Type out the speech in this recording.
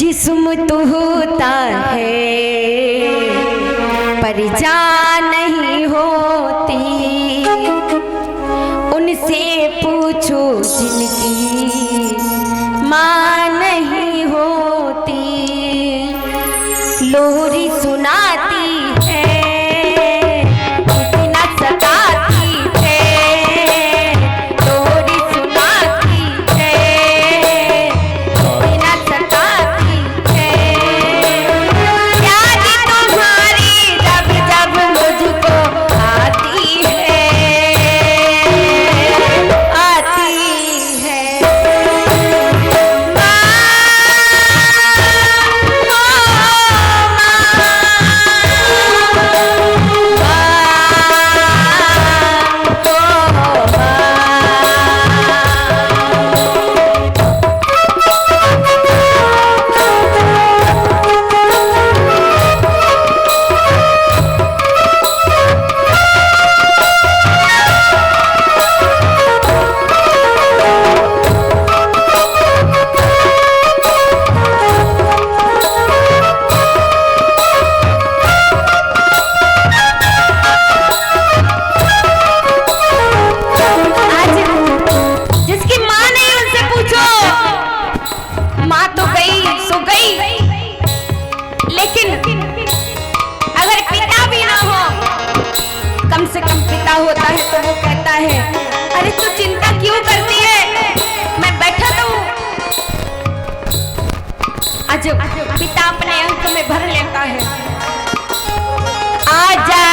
जिस्म तो होता है पर जान नहीं होती, उनसे पूछो जिनकी माँ नहीं होती। लोरी सुनाती है कितना सताती है, लोरी सुनाती है कितना सताती है। याद तुम्हारी जब जब मुझको आती है, आती है। होता है तो वो कहता है, अरे तू चिंता क्यों करती है, मैं बैठा तो हूं। आज पिता अपने अंक में भर लेता है, आजा